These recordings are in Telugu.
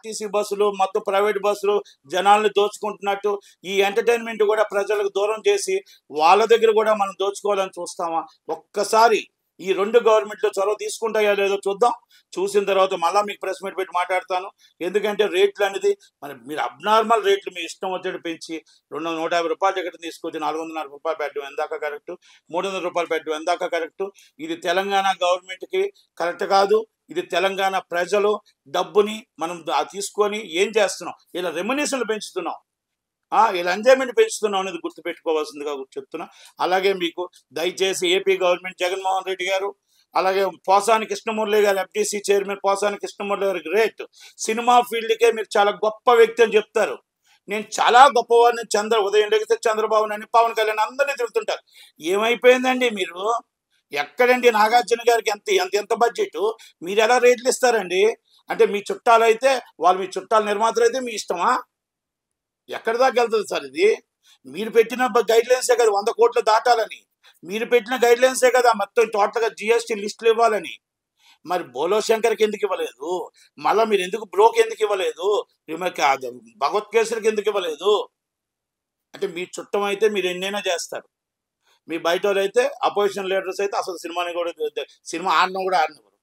ఆర్టీసీ బస్సులు మొత్తం ప్రైవేట్ బస్సులు జనాల్ని దోచుకుంటున్నట్టు ఈ ఎంటర్టైన్మెంట్ కూడా ప్రజలకు దూరం చేసి వాళ్ళ దగ్గర కూడా మనం దోచుకోవాలని చూస్తామా? ఒక్కసారి ఈ రెండు గవర్నమెంట్లు చొరవ తీసుకుంటాయో లేదో చూద్దాం. చూసిన తర్వాత మళ్ళీ మీకు ప్రెస్ మీట్ పెట్టి మాట్లాడతాను. ఎందుకంటే రేట్లు అనేది మీరు అబ్నార్మల్ రేట్లు మీ ఇష్టం వచ్చేట్టు పెంచి 150 రూపాయల టికెట్ తీసుకొచ్చి 400 రూపాయలు పెట్టడం ఎందాక కరెక్టు, 300 రూపాయలు పెట్టడం ఎందాక కరెక్టు? ఇది తెలంగాణ గవర్నమెంట్కి కరెక్ట్ కాదు. ఇది తెలంగాణ ప్రజలు డబ్బుని మనం తీసుకొని ఏం చేస్తున్నాం? ఇలా రెమ్యునేషన్లు పెంచుతున్నాం, ఇలా ఎంజాయ్మెంట్ పెంచుతున్నాం అనేది గుర్తుపెట్టుకోవాల్సిందిగా చెప్తున్నా. అలాగే మీకు దయచేసి ఏపీ గవర్నమెంట్ జగన్మోహన్ రెడ్డి గారు, అలాగే పోసాని కృష్ణమురళి గారు, ఎఫ్టీసీ చైర్మన్ పోసాని కృష్ణమురళి గారు గ్రేట్. సినిమా ఫీల్డ్కే మీరు చాలా గొప్ప వ్యక్తి అని చెప్తారు. నేను చాలా గొప్పవాడిని, ఉదయం లేకపోతే చంద్రబాబు నాయుడు, పవన్ కళ్యాణ్ అందరినీ తిరుగుతుంటారు. ఏమైపోయిందండి మీరు? ఎక్కడండి నాగార్జున గారికి ఎంత బడ్జెట్? మీరు ఎలా రేట్లు ఇస్తారండి? అంటే మీ చుట్టాలు అయితే వాళ్ళు, మీ చుట్టాల నిర్మాతలు అయితే మీ ఇష్టమా? ఎక్కడి దాకా వెళ్తుంది సార్ ఇది? మీరు పెట్టిన గైడ్ లైన్సే కదా 100 కోట్లు దాటాలని. మీరు పెట్టిన గైడ్ లైన్సే కదా మొత్తం టోటల్గా జిఎస్టీ లిస్టులు ఇవ్వాలని. మరి బోలో శంకర్కి ఎందుకు ఇవ్వలేదు? మళ్ళీ మీరు ఎందుకు బ్రోకి ఎందుకు ఇవ్వలేదు? భగవత్ కేసులకు ఎందుకు ఇవ్వలేదు? అంటే మీ చుట్టం అయితే మీరు ఎన్నైనా చేస్తారు. మీ బయట వాళ్ళు అయితే అపోజిషన్ లీడర్స్ అయితే అసలు సినిమా ఆడడం కూడా ఆడనివ్వరు.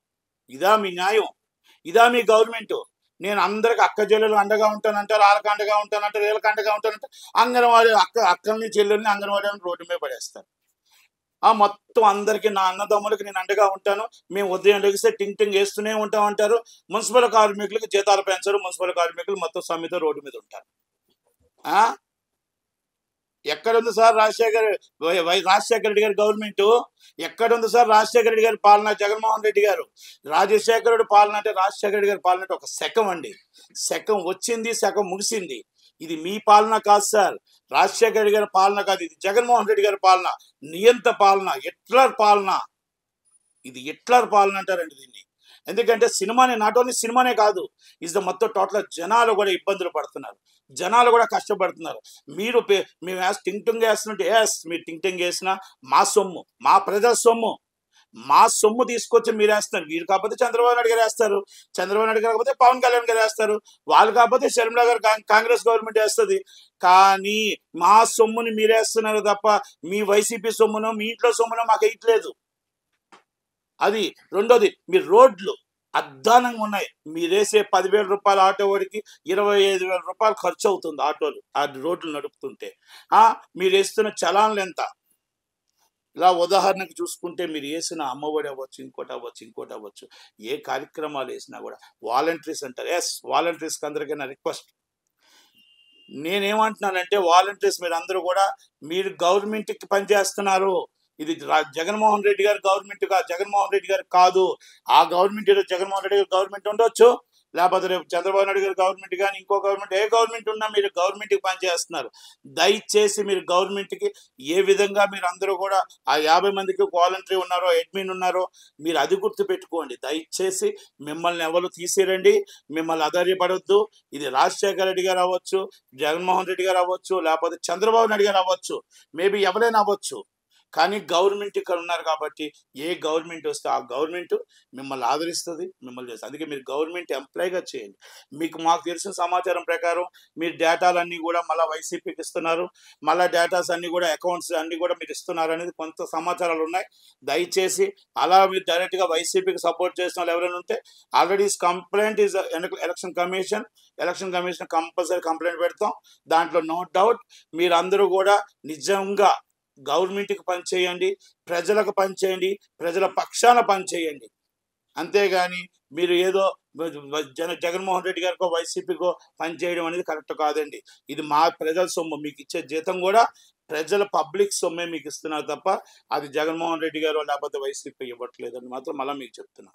ఇదా మీ న్యాయం? ఇదా మీ గవర్నమెంట్? నేను అందరికి అక్క చెల్లెలు అండగా ఉంటానంటారు, వాళ్ళకి అండగా ఉంటానంటారు, వీళ్ళకి అండగా ఉంటానంటారు. అంగన్వాడీ అక్కల్ని చెల్లెల్ని అంగన్వాడీ రోడ్డు మీద పడేస్తారు. మొత్తం అందరికీ నా అన్నదమ్ములకి నేను అండగా ఉంటాను, మేము ఉదయం లెగిస్తే టింగ్ వేస్తూనే ఉంటామంటారు. మున్సిపల్ కార్మికులకి జీతాలు పెంచరు, మున్సిపల్ కార్మికులు మొత్తం సమ్మెతో రోడ్డు మీద ఉంటారు. ఎక్కడుంది సార్ రాజశేఖర రెడ్డి గారి గవర్నమెంట్? ఎక్కడుంది సార్ రాజశేఖర రెడ్డి గారి పాలన? జగన్మోహన్ రెడ్డి గారు రాజశేఖరుడు పాలన అంటే రాజశేఖర రెడ్డి గారి పాలన అంటే ఒక శకం అండి. శకం వచ్చింది, శకం ముగిసింది. ఇది మీ పాలన కాదు సార్, రాజశేఖర రెడ్డి గారి పాలన కాదు, ఇది జగన్మోహన్ రెడ్డి గారి పాలన. నియంత పాలన, హిట్లర్ పాలన. ఇది హిట్లర్ పాలన అంటారండి దీన్ని. ఎందుకంటే సినిమానే, నాట్ ఓన్లీ సినిమానే కాదు, ఇస్ ద మొత్తం టోటల్ జనాలు కూడా ఇబ్బందులు పడుతున్నారు, జనాలు కూడా కష్టపడుతున్నారు. మేము టింగ్ వేస్తున్నట్టు మీరు టింగ్ వేసినా మా సొమ్ము, మా ప్రజల సొమ్ము, మా సొమ్ము తీసుకొచ్చి మీరు వేస్తున్నారు. వీరు కాకపోతే చంద్రబాబు నాయుడు గారు వేస్తారు, చంద్రబాబు నాయుడు గారు కాకపోతే పవన్ కళ్యాణ్ గారు వేస్తారు, వాళ్ళు కాకపోతే షర్మిల గారు కాంగ్రెస్ గవర్నమెంట్ వేస్తుంది. కానీ మా సొమ్ముని మీరు వేస్తున్నారు తప్ప మీ వైసీపీ సొమ్మునో మీ ఇంట్లో సొమ్మునో మాకు వేయట్లేదు. అది రెండోది, మీ రోడ్లు అద్దానంగా ఉన్నాయి. మీరేసే 10,000 రూపాయల ఆటో వాడికి 25,000 రూపాయలు ఖర్చు అవుతుంది ఆటోలు, ఆ రోడ్లు నడుపుతుంటే. మీరు వేస్తున్న చలాన్లు ఎంత? ఇలా ఉదాహరణకు చూసుకుంటే మీరు వేసిన అమ్మఒడి అవ్వచ్చు, ఇంకోటి అవ్వచ్చు, ఏ కార్యక్రమాలు వేసినా కూడా వాలంటీర్స్ అంటారు. వాలంటీర్స్కి అందరికైనా రిక్వెస్ట్, నేనేమంటున్నానంటే వాలంటీర్స్ మీరు అందరూ కూడా మీరు గవర్నమెంట్కి పనిచేస్తున్నారు. ఇది జగన్మోహన్ రెడ్డి గారి గవర్నమెంట్ జగన్మోహన్ రెడ్డి గారు కాదు. ఆ గవర్నమెంట్ ఏదో జగన్మోహన్ రెడ్డి గారి గవర్నమెంట్ ఉండొచ్చు, లేకపోతే రేపు చంద్రబాబు నాయుడు గారి గవర్నమెంట్ కానీ ఇంకో గవర్నమెంట్, ఏ గవర్నమెంట్ ఉన్నా మీరు గవర్నమెంట్కి పనిచేస్తున్నారు. దయచేసి మీరు గవర్నమెంట్కి ఏ విధంగా మీరు అందరూ కూడా ఆ 50 మందికి వాలంటరీ ఉన్నారో, అడ్మిన్ ఉన్నారో, మీరు అది గుర్తు పెట్టుకోండి. దయచేసి మిమ్మల్ని ఎవరు తీసేరండి, మిమ్మల్ని అధైర్యపడొద్దు. ఇది రాజశేఖర రెడ్డి గారు అవ్వచ్చు, జగన్మోహన్ రెడ్డి గారు అవ్వచ్చు, లేకపోతే చంద్రబాబు నాయుడు గారు అవ్వచ్చు, మేబీ ఎవరైనా అవ్వచ్చు. కానీ గవర్నమెంట్ ఇక్కడ ఉన్నారు కాబట్టి ఏ గవర్నమెంట్ వస్తే ఆ గవర్నమెంట్ మిమ్మల్ని ఆదరిస్తుంది, మిమ్మల్ని చేస్తుంది. అందుకే మీరు గవర్నమెంట్ ఎంప్లాయ్గా చేయండి. మాకు తెలిసిన సమాచారం ప్రకారం మీరు డేటాలన్నీ కూడా మళ్ళీ వైసీపీకి ఇస్తున్నారు, మళ్ళీ డేటాస్ అన్నీ కూడా అకౌంట్స్ అన్నీ కూడా మీరు ఇస్తున్నారు అనేది కొంత సమాచారాలు ఉన్నాయి. దయచేసి అలా మీరు డైరెక్ట్గా వైసీపీకి సపోర్ట్ చేసిన వాళ్ళు ఎవరైనా ఉంటే already complaint is election commission compulsory complaint పెడతాం. దాంట్లో నో డౌట్ మీరందరూ కూడా నిజంగా గవర్నమెంట్కి పనిచేయండి, ప్రజలకు పనిచేయండి, ప్రజల పక్షాన పనిచేయండి. అంతేగాని మీరు ఏదో జగన్మోహన్ రెడ్డి గారికో వైసీపీకో పనిచేయడం అనేది కరెక్ట్ కాదండి. ఇది మా ప్రజల సొమ్ము, మీకు ఇచ్చే జీతం కూడా ప్రజల పబ్లిక్ సొమ్మే మీకు ఇస్తున్నారు తప్ప అది జగన్మోహన్ రెడ్డి గారు లేకపోతే వైసీపీ ఇవ్వట్లేదని మాత్రం మళ్ళీ మీకు చెప్తున్నా.